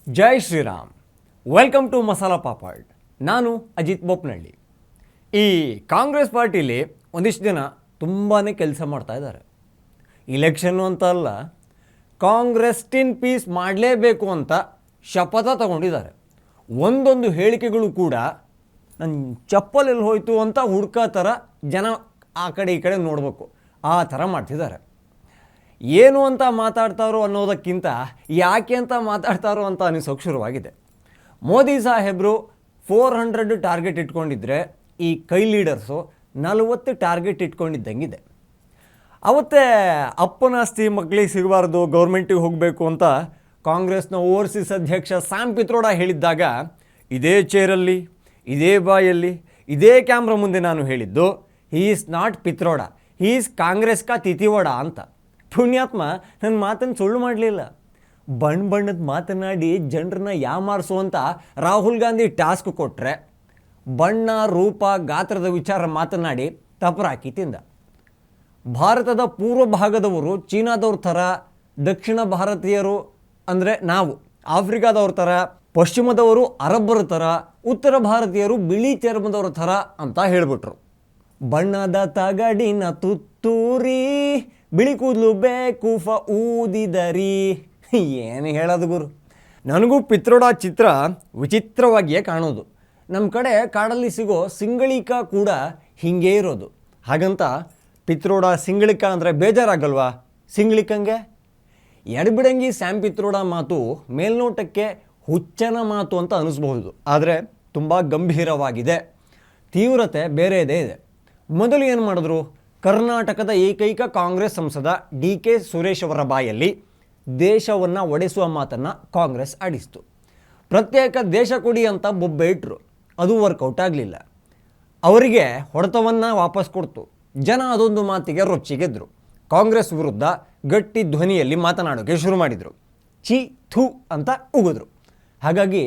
Jai Shriram. Welcome to masala papad. ನಾನು ಅಜಿತ್ ಬೋಪ್ನಳ್ಳಿ. ಈ ಕಾಂಗ್ರೆಸ್ ಪಾರ್ಟಿಲಿ ಒಂದಿಷ್ಟು ಜನ ತುಂಬಾ ಕೆಲಸ ಮಾಡ್ತಾ ಇದ್ದಾರೆ. ಇಲೆಕ್ಷನ್ನು ಅಂತ ಅಲ್ಲ, ಕಾಂಗ್ರೆಸ್ ಟಿನ್ ಪೀಸ್ ಮಾಡಲೇಬೇಕು ಅಂತ ಶಪಥ ತಗೊಂಡಿದ್ದಾರೆ. ಒಂದೊಂದು ಹೇಳಿಕೆಗಳು ಕೂಡ ನನ್ನ ಚಪ್ಪಲೆಲ್ಲಿ ಹೋಯಿತು ಅಂತ ಹುಡ್ಕೋ ಥರ ಜನ ಆ ಕಡೆ ಈ ಕಡೆ ನೋಡಬೇಕು, ಆ ಥರ ಮಾಡ್ತಿದ್ದಾರೆ. ಏನು ಅಂತ ಮಾತಾಡ್ತಾರೋ ಅನ್ನೋದಕ್ಕಿಂತ ಯಾಕೆ ಅಂತ ಮಾತಾಡ್ತಾರೋ ಅಂತ ಅನಿಸೋಕೆ ಶುರುವಾಗಿದೆ. ಮೋದಿ ಸಾಹೇಬರು 400 ಟಾರ್ಗೆಟ್ ಇಟ್ಕೊಂಡಿದ್ರೆ ಈ ಕೈ ಲೀಡರ್ಸು 40 ಟಾರ್ಗೆಟ್ ಇಟ್ಕೊಂಡಿದ್ದಂಗಿದೆ. ಅವತ್ತೇ ಅಪ್ಪನ ಆಸ್ತಿ ಮಕ್ಕಳಿಗೆ ಸಿಗಬಾರ್ದು, ಗೌರ್ಮೆಂಟಿಗೆ ಹೋಗಬೇಕು ಅಂತ ಕಾಂಗ್ರೆಸ್ನ ಓವರ್ಸೀಸ್ ಅಧ್ಯಕ್ಷ ಸ್ಯಾಮ್ ಪಿತ್ರೋಡಾ ಹೇಳಿದ್ದಾಗ ಇದೇ ಚೇರಲ್ಲಿ, ಇದೇ ಬಾಯಲ್ಲಿ, ಇದೇ ಕ್ಯಾಮ್ರಾ ಮುಂದೆ ನಾನು ಹೇಳಿದ್ದು, he is not Pitroda, he is Congress ಕಾ ತಿತಿವಡ ಅಂತ. ಪುಣ್ಯಾತ್ಮ ನನ್ನ ಮಾತನ್ನು ಸುಳ್ಳು ಮಾಡಲಿಲ್ಲ. ಬಣ್ಣದ ಮಾತನಾಡಿ ಜನರನ್ನ ಯಾಮಾರಿಸುವಂಥ ರಾಹುಲ್ ಗಾಂಧಿ ಟಾಸ್ಕ್ ಕೊಟ್ಟರೆ, ಬಣ್ಣ ರೂಪ ಗಾತ್ರದ ವಿಚಾರ ಮಾತನಾಡಿ ತಪರಾಕಿ ತಿಂದ. ಭಾರತದ ಪೂರ್ವ ಭಾಗದವರು ಚೀನಾದವ್ರ ಥರ, ದಕ್ಷಿಣ ಭಾರತೀಯರು ಅಂದರೆ ನಾವು ಆಫ್ರಿಕಾದವ್ರ ಥರ, ಪಶ್ಚಿಮದವರು ಅರಬ್ಬರ ಥರ, ಉತ್ತರ ಭಾರತೀಯರು ಬಿಳಿ ಚರ್ಮದವ್ರ ಥರ ಅಂತ ಹೇಳಿಬಿಟ್ರು. ಬಣ್ಣದ ತಗಡಿನ ತುತ್ತೂರಿ, ಬಿಳಿ ಕೂದಲು ಬೇಕು ಊದಿದರಿ. ಏನು ಹೇಳೋದು ಗುರು. ನನಗೂ ಪಿತ್ರೋಡಾ ಚಿತ್ರ ವಿಚಿತ್ರವಾಗಿಯೇ ಕಾಣೋದು. ನಮ್ಮ ಕಡೆ ಕಾಡಲ್ಲಿ ಸಿಗೋ ಸಿಂಗಳಿಕ ಕೂಡ ಹೀಗೆ ಇರೋದು. ಹಾಗಂತ ಪಿತ್ರೋಡಾ ಸಿಂಗಳಿಕ ಅಂದರೆ ಬೇಜಾರಾಗಲ್ವಾ? ಸಿಂಗಳಿಕಂಗೆ ಎಡಬಿಡಂಗಿ ಸ್ಯಾಮ್ ಪಿತ್ರೋಡಾ ಮಾತು ಮೇಲ್ನೋಟಕ್ಕೆ ಹುಚ್ಚನ ಮಾತು ಅಂತ ಅನ್ನಿಸ್ಬಹುದು, ಆದರೆ ತುಂಬ ಗಂಭೀರವಾಗಿದೆ. ತೀವ್ರತೆ ಬೇರೆದೇ ಇದೆ. ಮೊದಲು ಏನು ಮಾಡಿದ್ರು? ಕರ್ನಾಟಕದ ಏಕೈಕ ಕಾಂಗ್ರೆಸ್ ಸಂಸದ DK ಸುರೇಶ್ ಅವರ ಬಾಯಲ್ಲಿ ದೇಶವನ್ನು ಒಡೆಸುವ ಮಾತನ್ನು ಕಾಂಗ್ರೆಸ್ ಆಡಿಸ್ತು. ಪ್ರತ್ಯೇಕ ದೇಶ ಕೊಡಿ ಅಂತ ಬೊಬ್ಬೆ ಇಟ್ಟರು. ಅದು ವರ್ಕೌಟ್ ಆಗಲಿಲ್ಲ. ಅವರಿಗೆ ಹೊಡೆತವನ್ನು ವಾಪಸ್ ಕೊಡ್ತು. ಜನ ಅದೊಂದು ಮಾತಿಗೆ ರೊಚ್ಚಿಗೆದ್ರು. ಕಾಂಗ್ರೆಸ್ ವಿರುದ್ಧ ಗಟ್ಟಿ ಧ್ವನಿಯಲ್ಲಿ ಮಾತನಾಡೋಕ್ಕೆ ಶುರು ಮಾಡಿದರು. ಚಿ ಥೂ ಅಂತ ಉಗಿದ್ರು. ಹಾಗಾಗಿ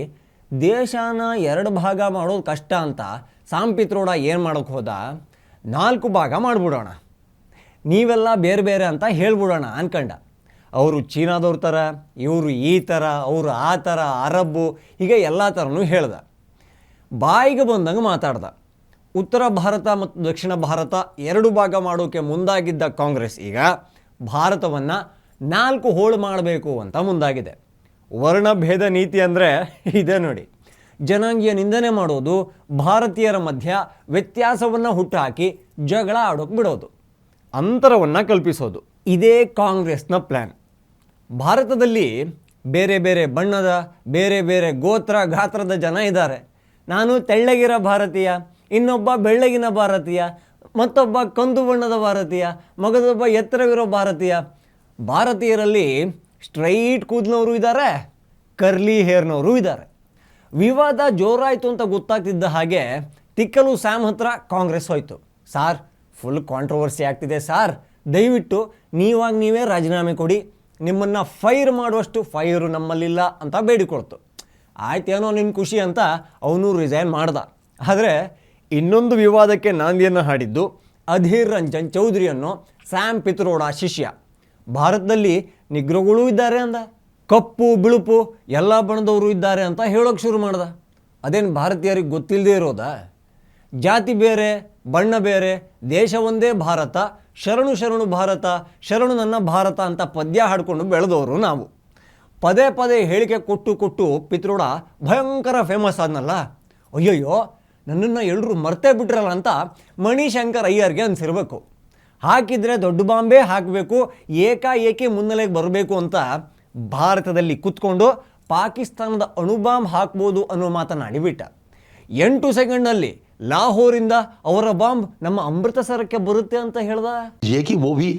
ದೇಶನ 2 ಭಾಗ ಮಾಡೋದು ಕಷ್ಟ ಅಂತ ಸ್ಯಾಮ್ ಪಿತ್ರೋಡಾ ಏನು ಮಾಡೋಕ್ಕೆ ಹೋದ? 4 ಭಾಗ ಮಾಡಿಬಿಡೋಣ, ನೀವೆಲ್ಲ ಬೇರೆ ಬೇರೆ ಅಂತ ಹೇಳ್ಬಿಡೋಣ ಅನ್ಕಂಡ. ಅವರು ಚೀನಾದವ್ರ ಥರ, ಇವರು ಈ ಥರ, ಅವರು ಆ ಥರ, ಅರಬ್ಬು, ಹೀಗೆ ಎಲ್ಲ ಥರನೂ ಹೇಳ್ದ. ಬಾಯಿಗೆ ಬಂದಂಗೆ ಮಾತಾಡ್ದ. ಉತ್ತರ ಭಾರತ ಮತ್ತು ದಕ್ಷಿಣ ಭಾರತ 2 ಭಾಗ ಮಾಡೋಕ್ಕೆ ಮುಂದಾಗಿದ್ದ ಕಾಂಗ್ರೆಸ್ ಈಗ ಭಾರತವನ್ನು 4 ಹೋಳು ಮಾಡಬೇಕು ಅಂತ ಮುಂದಾಗಿದೆ. ವರ್ಣಭೇದ ನೀತಿ ಅಂದರೆ ಇದೆ ನೋಡಿ. ಜನಾಂಗೀಯ ನಿಂದನೆ ಮಾಡೋದು, ಭಾರತೀಯರ ಮಧ್ಯ ವ್ಯತ್ಯಾಸವನ್ನು ಹುಟ್ಟುಹಾಕಿ ಜಗಳ ಆಡೋಕೆ ಬಿಡೋದು, ಅಂತರವನ್ನು ಕಲ್ಪಿಸೋದು, ಇದೇ ಕಾಂಗ್ರೆಸ್ನ ಪ್ಲ್ಯಾನ್. ಭಾರತದಲ್ಲಿ ಬೇರೆ ಬೇರೆ ಬಣ್ಣದ, ಬೇರೆ ಬೇರೆ ಗೋತ್ರ ಗಾತ್ರದ ಜನ ಇದ್ದಾರೆ. ನಾನು ತೆಳ್ಳಗಿರೋ ಭಾರತೀಯ, ಇನ್ನೊಬ್ಬ ಬೆಳ್ಳಗಿನ ಭಾರತೀಯ, ಮತ್ತೊಬ್ಬ ಕಂದು ಬಣ್ಣದ ಭಾರತೀಯ, ಮಗದೊಬ್ಬ ಎತ್ತರವಿರೋ ಭಾರತೀಯ. ಭಾರತೀಯರಲ್ಲಿ ಸ್ಟ್ರೈಟ್ ಕೂದಲವರು ಇದ್ದಾರೆ, ಕರ್ಲಿ ಹೇರ್ನವರು ಇದ್ದಾರೆ. ವಿವಾದ ಜೋರಾಯಿತು ಅಂತ ಗೊತ್ತಾಗ್ತಿದ್ದ ಹಾಗೆ ತಿಕ್ಕಲು ಸ್ಯಾಮ್ ಹತ್ರ ಕಾಂಗ್ರೆಸ್ ಹೋಯಿತು. ಸಾರ್, ಫುಲ್ ಕಾಂಟ್ರವರ್ಸಿ ಆಗ್ತಿದೆ ಸಾರ್, ದಯವಿಟ್ಟು ನೀವೇ ರಾಜೀನಾಮೆ ಕೊಡಿ, ನಿಮ್ಮನ್ನು ಫೈರ್ ಮಾಡುವಷ್ಟು ಫೈರು ನಮ್ಮಲ್ಲಿಲ್ಲ ಅಂತ ಬೇಡಿಕೊಳ್ತು. ಆಯ್ತೇನೋ ನಿನ್ನ ಖುಷಿ ಅಂತ ಅವನು ರಿಸೈನ್ ಮಾಡ್ದ. ಆದರೆ ಇನ್ನೊಂದು ವಿವಾದಕ್ಕೆ ನಾಂದಿಯನ್ನು ಹಾಡಿದ್ದು ಅಧೀರ್ ರಂಜನ್ ಚೌಧರಿ ಅನ್ನೋ ಸ್ಯಾಮ್ ಪಿತ್ರೋಡಾ ಶಿಷ್ಯ. ಭಾರತದಲ್ಲಿ ನಿಗ್ರಗಳು ಇದ್ದಾರೆ ಅಂದ, ಕಪ್ಪು ಬಿಳುಪು ಎಲ್ಲ ಬಣ್ಣದವರು ಇದ್ದಾರೆ ಅಂತ ಹೇಳೋಕೆ ಶುರು ಮಾಡ್ದ. ಅದೇನು ಭಾರತೀಯರಿಗೆ ಗೊತ್ತಿಲ್ಲದೆ ಇರೋದಾ? ಜಾತಿ ಬೇರೆ, ಬಣ್ಣ ಬೇರೆ, ದೇಶ ಒಂದೇ ಭಾರತ, ಶರಣು ಶರಣು ಭಾರತ, ಶರಣು ನನ್ನ ಭಾರತ ಅಂತ ಪದ್ಯ ಹಾಡಿಕೊಂಡು ಬೆಳೆದವರು ನಾವು. ಪದೇ ಪದೇ ಹೇಳಿಕೆ ಕೊಟ್ಟು ಪಿತ್ರೋಡಾ ಭಯಂಕರ ಫೇಮಸ್ ಆದ್ನಲ್ಲ. ಅಯ್ಯಯ್ಯೋ, ನನ್ನನ್ನು ಎಲ್ಲರೂ ಮರ್ತೇ ಬಿಟ್ರಲ್ಲ ಅಂತ ಮಣಿಶಂಕರ್ ಅಯ್ಯರ್ಗೆ ಅನಿಸಿರ್ಬೇಕು. ಹಾಕಿದರೆ ದೊಡ್ಡ ಬಾಂಬೆ ಹಾಕಬೇಕು, ಏಕಾಏಕಿ ಮುನ್ನೆಲೆಗೆ ಬರಬೇಕು ಅಂತ ಭಾರತದಲ್ಲಿ ಕೂತ್ಕೊಂಡು ಪಾಕಿಸ್ತಾನದ ಅಣುಬಾಂಬ್ ಹಾಕ್ಬೋದು ಅನ್ನೋ ಮಾತನಾಡಿಬಿಟ್ಟ. 8 ಸೆಕೆಂಡ್ನಲ್ಲಿ ಲಾಹೋರಿಂದ ಅವರ ಬಾಂಬ್ ನಮ್ಮ ಅಮೃತಸರಕ್ಕೆ ಬರುತ್ತೆ ಅಂತ ಹೇಳ್ದ. ये कि वो भी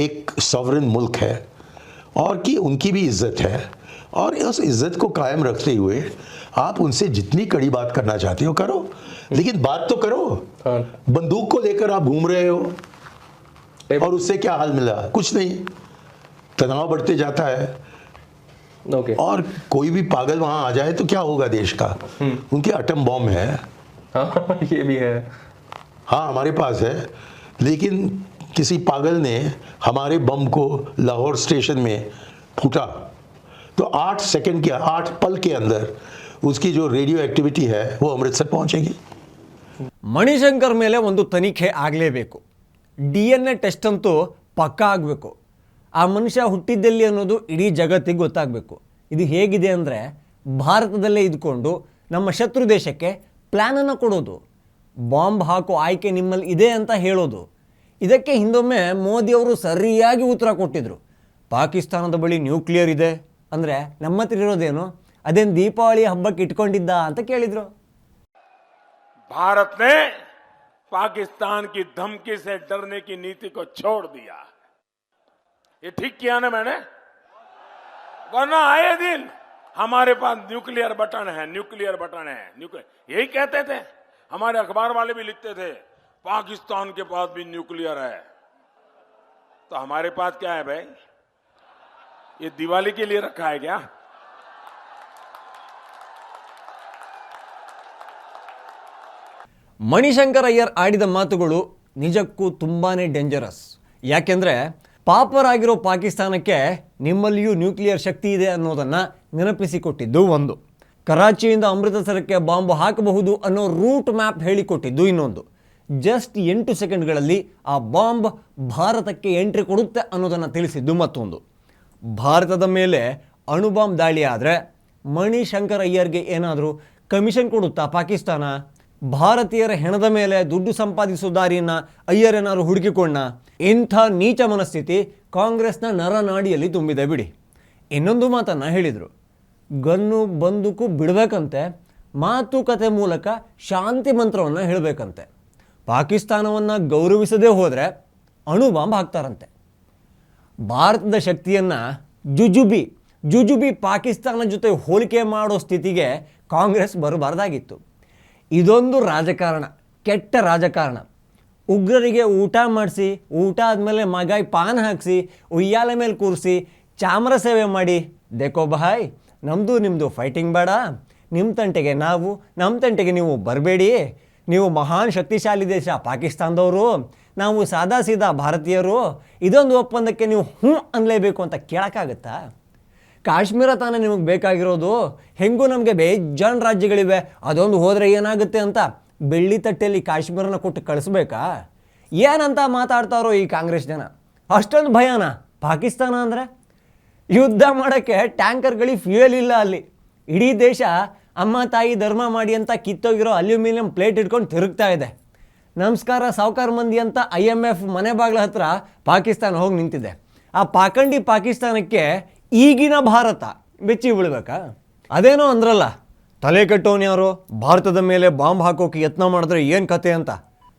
एक सॉवरेन मुल्क है और कि उनकी भी इज्जत है, और उस इज्जत को कायम रखते हुए आप उनसे जितनी कड़ी बात करना चाहते हो करो, लेकिन बात तो करो। बंदूक को लेकर आप घूम रहे हो और उससे क्या हाल मिला? कुछ नहीं, तनाव बढ़ते जाता है। और कोई भी पागल वहां आ जाए तो क्या होगा देश का? उनके एटम बॉम्ब है। ये भी है। हाँ, हमारे पास है, लेकिन किसी पागल ने हमारे बम को लाहौर स्टेशन में फूटा तो 8 सेकंड के 8 पल के अंदर उसकी जो रेडियो एक्टिविटी है वो अमृतसर पहुंचेगी। ಮಣಿಶಂಕರ್ ಮೇಲೆ ಒಂದು ತನಿಖೆ ಆಗಲೇಬೇಕು. DNA ಟೆಸ್ಟ್ ಅಂತೂ ಪಕ್ಕಾ ಆಗಬೇಕು. ಆ ಮನುಷ್ಯ ಹುಟ್ಟಿದ್ದೆಲ್ಲಿ ಅನ್ನೋದು ಇಡೀ ಜಗತ್ತಿಗೆ ಗೊತ್ತಾಗಬೇಕು. ಇದು ಹೇಗಿದೆ ಅಂದರೆ ಭಾರತದಲ್ಲೇ ಇದ್ಕೊಂಡು ನಮ್ಮ ಶತ್ರು ದೇಶಕ್ಕೆ ಪ್ಲ್ಯಾನನ್ನು ಕೊಡೋದು, ಬಾಂಬ್ ಹಾಕೋ ಆಯ್ಕೆ ನಿಮ್ಮಲ್ಲಿ ಇದೆ ಅಂತ ಹೇಳೋದು. ಇದಕ್ಕೆ ಹಿಂದೊಮ್ಮೆ ಮೋದಿಯವರು ಸರಿಯಾಗಿ ಉತ್ತರ ಕೊಟ್ಟಿದ್ರು. ಪಾಕಿಸ್ತಾನದ ಬಳಿ ನ್ಯೂಕ್ಲಿಯರ್ ಇದೆ ಅಂದರೆ ನಮ್ಮ ಹತ್ರ ಇರೋದೇನು, ಅದೇನು ದೀಪಾವಳಿ ಹಬ್ಬಕ್ಕೆ ಇಟ್ಕೊಂಡಿದ್ದ ಅಂತ ಕೇಳಿದರು. भारत ने पाकिस्तान की धमकी से डरने की नीति को छोड़ दिया. ये ठीक किया ना मैंने? वरना आए दिन हमारे पास न्यूक्लियर बटन है, न्यूक्लियर बटन है, यही कहते थे. हमारे अखबार वाले भी लिखते थे पाकिस्तान के पास भी न्यूक्लियर है. तो हमारे पास क्या है भाई? ये दिवाली के लिए रखा है क्या? ಮಣಿಶಂಕರ್ ಅಯ್ಯರ್ ಆಡಿದ ಮಾತುಗಳು ನಿಜಕ್ಕೂ ತುಂಬಾ ಡೇಂಜರಸ್. ಯಾಕೆಂದರೆ ಪಾಪರಾಗಿರೋ ಪಾಕಿಸ್ತಾನಕ್ಕೆ ನಿಮ್ಮಲ್ಲಿಯೂ ನ್ಯೂಕ್ಲಿಯರ್ ಶಕ್ತಿ ಇದೆ ಅನ್ನೋದನ್ನು ನೆನಪಿಸಿಕೊಟ್ಟಿದ್ದು ಒಂದು, ಕರಾಚಿಯಿಂದ ಅಮೃತಸರಕ್ಕೆ ಬಾಂಬ್ ಹಾಕಬಹುದು ಅನ್ನೋ ರೂಟ್ ಮ್ಯಾಪ್ ಹೇಳಿಕೊಟ್ಟಿದ್ದು ಇನ್ನೊಂದು, ಜಸ್ಟ್ 8 ಸೆಕೆಂಡ್ಗಳಲ್ಲಿ ಆ ಬಾಂಬ್ ಭಾರತಕ್ಕೆ ಎಂಟ್ರಿ ಕೊಡುತ್ತೆ ಅನ್ನೋದನ್ನು ತಿಳಿಸಿದ್ದು ಮತ್ತೊಂದು. ಭಾರತದ ಮೇಲೆ ಅಣುಬಾಂಬ್ ದಾಳಿ ಆದರೆ ಮಣಿಶಂಕರ್ ಅಯ್ಯರ್ಗೆ ಏನಾದರೂ ಕಮಿಷನ್ ಕೊಡುತ್ತಾ ಪಾಕಿಸ್ತಾನ? ಭಾರತೀಯರ ಹೆಣದ ಮೇಲೆ ದುಡ್ಡು ಸಂಪಾದಿಸೋ ದಾರಿಯನ್ನು ಅಯ್ಯರ್ ಏನಾದ್ರು ಹುಡುಕಿಕೊಂಡ? ಇಂಥ ನೀಚ ಮನಸ್ಥಿತಿ ಕಾಂಗ್ರೆಸ್ನ ನರನಾಡಿಯಲ್ಲಿ ತುಂಬಿದೆ ಬಿಡಿ. ಇನ್ನೊಂದು ಮಾತನ್ನು ಹೇಳಿದರು, ಗನ್ನು ಬಂದೂಕು ಬಿಡಬೇಕಂತೆ, ಮಾತುಕತೆ ಮೂಲಕ ಶಾಂತಿ ಮಂತ್ರವನ್ನು ಹೇಳಬೇಕಂತೆ. ಪಾಕಿಸ್ತಾನವನ್ನು ಗೌರವಿಸದೇ ಹೋದರೆ ಅಣುಬಾಂಬ್ ಹಾಕ್ತಾರಂತೆ. ಭಾರತದ ಶಕ್ತಿಯನ್ನು ಜುಜುಬಿ ಪಾಕಿಸ್ತಾನ ಜೊತೆ ಹೋಲಿಕೆ ಮಾಡೋ ಸ್ಥಿತಿಗೆ ಕಾಂಗ್ರೆಸ್ ಬರಬಾರ್ದಾಗಿತ್ತು. ಇದೊಂದು ರಾಜಕಾರಣ, ಕೆಟ್ಟ ರಾಜಕಾರಣ. ಉಗ್ರರಿಗೆ ಊಟ ಮಾಡಿಸಿ, ಊಟ ಆದಮೇಲೆ ಮಗಾಯಿ ಪಾನ್ ಹಾಕಿಸಿ, ಉಯ್ಯಾಲೆ ಮೇಲೆ ಕೂರಿಸಿ, ಚಾಮರ ಸೇವೆ ಮಾಡಿ, ದೇಕೋ ಭಾಯ್ ನಮ್ಮದು ನಿಮ್ಮದು ಫೈಟಿಂಗ್ ಬೇಡ, ನಿಮ್ಮ ತಂಟೆಗೆ ನಾವು, ನಮ್ಮ ತಂಟೆಗೆ ನೀವು ಬರಬೇಡಿ, ನೀವು ಮಹಾನ್ ಶಕ್ತಿಶಾಲಿ ದೇಶ ಪಾಕಿಸ್ತಾನದವರು, ನಾವು ಸಾದಾ ಸೀದಾ ಭಾರತೀಯರು, ಇದೊಂದು ಒಪ್ಪಂದಕ್ಕೆ ನೀವು ಹ್ಞೂ ಅನ್ನಲೇಬೇಕು ಅಂತ ಕೇಳೋಕ್ಕಾಗತ್ತಾ? ಕಾಶ್ಮೀರ ತಾನೇ ನಿಮಗೆ ಬೇಕಾಗಿರೋದು, ಹೆಂಗೂ ನಮಗೆ ಬೇಜಾನ್ ರಾಜ್ಯಗಳಿವೆ, ಅದೊಂದು ಹೋದರೆ ಏನಾಗುತ್ತೆ ಅಂತ ಬೆಳ್ಳಿ ತಟ್ಟೆಯಲ್ಲಿ ಕಾಶ್ಮೀರನ ಕೊಟ್ಟು ಕಳಿಸ್ಬೇಕಾ? ಏನಂತ ಮಾತಾಡ್ತಾರೋ ಈ ಕಾಂಗ್ರೆಸ್ ಜನ. ಅಷ್ಟೊಂದು ಭಯನಾ ಪಾಕಿಸ್ತಾನ ಅಂದರೆ? ಯುದ್ಧ ಮಾಡೋಕ್ಕೆ ಟ್ಯಾಂಕರ್ಗಳಿಗೆ ಫ್ಯೂಯಲ್ ಇಲ್ಲ ಅಲ್ಲಿ. ಇಡೀ ದೇಶ ಅಮ್ಮ ತಾಯಿ ಧರ್ಮ ಮಾಡಿ ಅಂತ ಕಿತ್ತೋಗಿರೋ ಅಲ್ಯೂಮಿನಿಯಂ ಪ್ಲೇಟ್ ಇಟ್ಕೊಂಡು ತಿರುಗ್ತಾ ಇದೆ. ನಮಸ್ಕಾರ ಸಾವುಕಾರ ಮಂದಿ ಅಂತ IMF ಮನೆ ಬಾಗಿಲ ಹತ್ರ ಪಾಕಿಸ್ತಾನ ಹೋಗಿ ನಿಂತಿದೆ. ಆ ಪಾಖಂಡಿ ಪಾಕಿಸ್ತಾನಕ್ಕೆ ಈಗಿನ ಭಾರತ ಬೆಚ್ಚಿ ಬೀಳ್ಬೇಕಾ? ಅದೇನೋ ಅಂದ್ರಲ್ಲ, ತಲೆ ಕೆಟ್ಟವನ್ಯಾರು ಭಾರತದ ಮೇಲೆ ಬಾಂಬ್ ಹಾಕೋಕೆ ಯತ್ನ ಮಾಡಿದ್ರೆ ಏನು ಕತೆ ಅಂತ.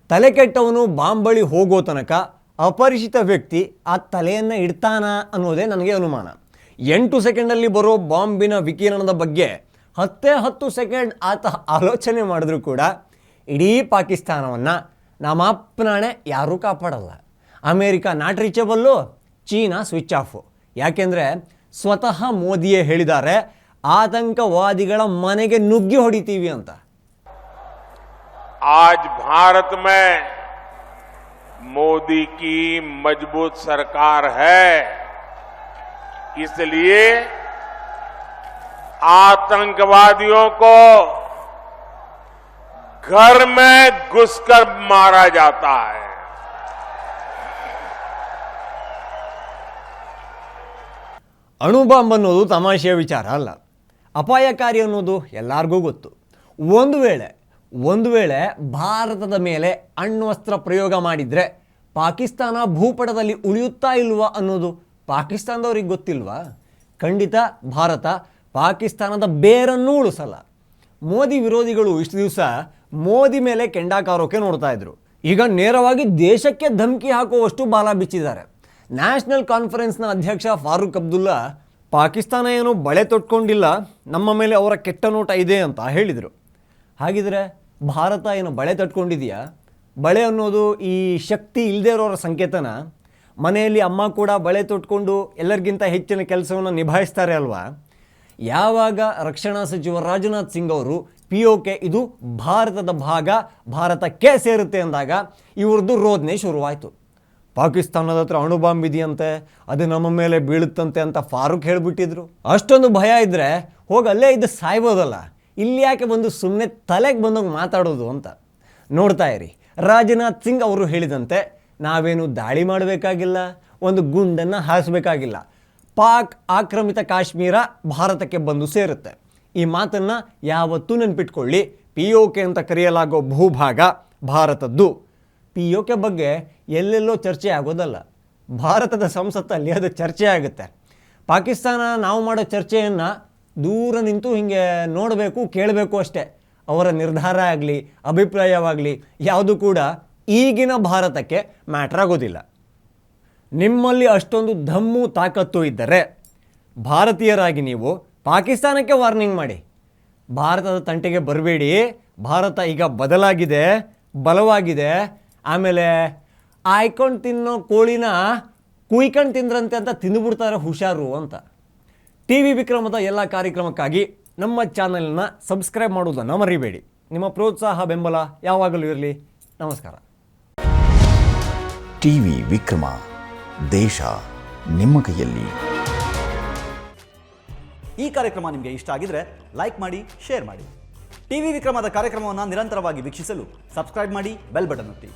ತಲೆ ಕೆಟ್ಟವನು ಬಾಂಬ್ ಬಳಿ ಹೋಗೋ ತನಕ ಅಪರಿಚಿತ ವ್ಯಕ್ತಿ ಆ ತಲೆಯನ್ನು ಇಡ್ತಾನ ಅನ್ನೋದೇ ನನಗೆ ಅನುಮಾನ. 8 ಸೆಕೆಂಡಲ್ಲಿ ಬರೋ ಬಾಂಬಿನ ವಿಕಿರಣದ ಬಗ್ಗೆ 10 ಸೆಕೆಂಡ್ ಆತ ಆಲೋಚನೆ ಮಾಡಿದ್ರೂ ಕೂಡ ಇಡೀ ಪಾಕಿಸ್ತಾನವನ್ನು ನಮ್ಮಪ್ಪನಾಣೆ ಯಾರೂ ಕಾಪಾಡಲ್ಲ. America not reachable, China switch off. ಯಾಕೆಂದರೆ ಸ್ವತಃ ಮೋದಿಯೇ ಹೇಳಿದ್ದಾರೆ ಆತಂಕವಾದಿಗಳ ಮನೆಗೆ ನುಗ್ಗಿ ಹೊಡಿತೀವಿ ಅಂತ. आज भारत में मोदी की मजबूत सरकार है, इसलिए आतंकवादियों को घर में घुसकर मारा जाता है. ಅಣುಬಾಂಬ್ ಅನ್ನೋದು ತಮಾಷೆಯ ವಿಚಾರ ಅಲ್ಲ, ಅಪಾಯಕಾರಿ ಅನ್ನೋದು ಎಲ್ಲರಿಗೂ ಗೊತ್ತು. ಒಂದು ವೇಳೆ ಭಾರತದ ಮೇಲೆ ಅಣ್ವಸ್ತ್ರ ಪ್ರಯೋಗ ಮಾಡಿದರೆ ಪಾಕಿಸ್ತಾನ ಭೂಪಟದಲ್ಲಿ ಉಳಿಯುತ್ತಾ ಇಲ್ವಾ ಅನ್ನೋದು ಪಾಕಿಸ್ತಾನದವ್ರಿಗೆ ಗೊತ್ತಿಲ್ವಾ? ಖಂಡಿತ ಭಾರತ ಪಾಕಿಸ್ತಾನದ ಬೇರನ್ನೂ ಉಳಿಸಲ್ಲ. ಮೋದಿ ವಿರೋಧಿಗಳು ಇಷ್ಟು ದಿವಸ ಮೋದಿ ಮೇಲೆ ಕೆಂಡಾಕಾರೋಕೆ ನೋಡ್ತಾ ಇದ್ರು. ಈಗ ನೇರವಾಗಿ ದೇಶಕ್ಕೆ ಧಮಕಿ ಹಾಕುವಷ್ಟು ಬಾಲ ಬಿಚ್ಚಿದ್ದಾರೆ. ನ್ಯಾಷನಲ್ ಕಾನ್ಫರೆನ್ಸ್ನ ಅಧ್ಯಕ್ಷ ಫಾರೂಕ್ ಅಬ್ದುಲ್ಲಾ ಪಾಕಿಸ್ತಾನ ಏನೋ ಬಳೆ ತೊಟ್ಕೊಂಡಿಲ್ಲ, ನಮ್ಮ ಮೇಲೆ ಅವರ ಕೆಟ್ಟ ನೋಟ ಇದೆ ಅಂತ ಹೇಳಿದರು. ಹಾಗಿದ್ರೆ ಭಾರತ ಏನು ಬಳೆ ತಟ್ಕೊಂಡಿದೆಯಾ? ಬಳೆ ಅನ್ನೋದು ಈ ಶಕ್ತಿ ಇಲ್ಲದೇ ಇರೋರ ಸಂಕೇತನ? ಮನೆಯಲ್ಲಿ ಅಮ್ಮ ಕೂಡ ಬಳೆ ತೊಟ್ಕೊಂಡು ಎಲ್ಲರಿಗಿಂತ ಹೆಚ್ಚಿನ ಕೆಲಸವನ್ನು ನಿಭಾಯಿಸ್ತಾರೆ ಅಲ್ವಾ? ಯಾವಾಗ ರಕ್ಷಣಾ ಸಚಿವ ರಾಜನಾಥ್ ಸಿಂಗ್ ಅವರು POK ಇದು ಭಾರತದ ಭಾಗ, ಭಾರತಕ್ಕೆ ಸೇರುತ್ತೆ ಅಂದಾಗ ಇವ್ರದ್ದು ರೋದನೆ ಶುರುವಾಯಿತು. ಪಾಕಿಸ್ತಾನದ ಹತ್ರ ಅಣುಬಾಂಬ್ ಇದೆಯಂತೆ, ಅದು ನಮ್ಮ ಮೇಲೆ ಬೀಳುತ್ತಂತೆ ಅಂತ ಫಾರೂಕ್ ಹೇಳಿಬಿಟ್ಟಿದ್ರು. ಅಷ್ಟೊಂದು ಭಯ ಇದ್ದರೆ ಹೋಗಿ ಅಲ್ಲೇ ಇದ್ದು ಸಾಯ್ಬೋದಲ್ಲ, ಇಲ್ಲಿ ಯಾಕೆ ಬಂದು ಸುಮ್ಮನೆ ತಲೆಗೆ ಬಂದಂಗೆ ಮಾತಾಡೋದು ಅಂತ. ನೋಡ್ತಾ ಇರಿ, ರಾಜನಾಥ್ ಸಿಂಗ್ ಅವರು ಹೇಳಿದಂತೆ ನಾವೇನು ದಾಳಿ ಮಾಡಬೇಕಾಗಿಲ್ಲ, ಒಂದು ಗುಂಡನ್ನು ಹಾರಿಸಬೇಕಾಗಿಲ್ಲ, ಪಾಕ್ ಆಕ್ರಮಿತ ಕಾಶ್ಮೀರ ಭಾರತಕ್ಕೆ ಬಂದು ಸೇರುತ್ತೆ. ಈ ಮಾತನ್ನು ಯಾವತ್ತೂ ನೆನ್ಪಿಟ್ಕೊಳ್ಳಿ. POK ಅಂತ ಕರೆಯಲಾಗೋ ಭೂಭಾಗ ಭಾರತದ್ದು. POK ಬಗ್ಗೆ ಎಲ್ಲೆಲ್ಲೋ ಚರ್ಚೆ ಆಗೋದಲ್ಲ, ಭಾರತದ ಸಂಸತ್ತಲ್ಲಿ ಅದು ಚರ್ಚೆ ಆಗುತ್ತೆ. ಪಾಕಿಸ್ತಾನ ನಾವು ಮಾಡೋ ಚರ್ಚೆಯನ್ನು ದೂರ ನಿಂತು ಹೀಗೆ ನೋಡಬೇಕು, ಕೇಳಬೇಕು ಅಷ್ಟೇ. ಅವರ ನಿರ್ಧಾರ ಆಗಲಿ ಅಭಿಪ್ರಾಯವಾಗಲಿ ಯಾವುದು ಕೂಡ ಈಗಿನ ಭಾರತಕ್ಕೆ ಮ್ಯಾಟ್ರ್ ಆಗೋದಿಲ್ಲ. ನಿಮ್ಮಲ್ಲಿ ಅಷ್ಟೊಂದು ದಮ್ಮು ತಾಕತ್ತು ಇದ್ದರೆ ಭಾರತೀಯರಾಗಿ ನೀವು ಪಾಕಿಸ್ತಾನಕ್ಕೆ ವಾರ್ನಿಂಗ್ ಮಾಡಿ, ಭಾರತದ ತಂಟೆಗೆ ಬರಬೇಡಿ, ಭಾರತ ಈಗ ಬದಲಾಗಿದೆ, ಬಲವಾಗಿದೆ, ಆಮೇಲೆ ಆಯ್ಕೊಂಡು ತಿನ್ನೋ ಕೋಳಿನ ಕುಯ್ಕೊಂಡು ತಿಂದ್ರಂತೆ ಅಂತ ತಿಂದುಬಿಡ್ತಾರೆ, ಹುಷಾರು ಅಂತ. TV ವಿಕ್ರಮದ ಎಲ್ಲ ಕಾರ್ಯಕ್ರಮಕ್ಕಾಗಿ ನಮ್ಮ ಚಾನಲ್ನ ಸಬ್ಸ್ಕ್ರೈಬ್ ಮಾಡೋದನ್ನು ಮರಿಬೇಡಿ. ನಿಮ್ಮ ಪ್ರೋತ್ಸಾಹ ಬೆಂಬಲ ಯಾವಾಗಲೂ ಇರಲಿ. ನಮಸ್ಕಾರ. ಟಿವಿ ವಿಕ್ರಮ, ದೇಶ ನಿಮ್ಮ ಕೈಯಲ್ಲಿ. ಈ ಕಾರ್ಯಕ್ರಮ ನಿಮಗೆ ಇಷ್ಟ ಆಗಿದ್ರೆ ಲೈಕ್ ಮಾಡಿ, ಶೇರ್ ಮಾಡಿ. ಟಿವಿ ವಿಕ್ರಮದ ಕಾರ್ಯಕ್ರಮವನ್ನು ನಿರಂತರವಾಗಿ ವೀಕ್ಷಿಸಲು ಸಬ್ಸ್ಕ್ರೈಬ್ ಮಾಡಿ, ಬೆಲ್ ಬಟನ್ ಒತ್ತಿ.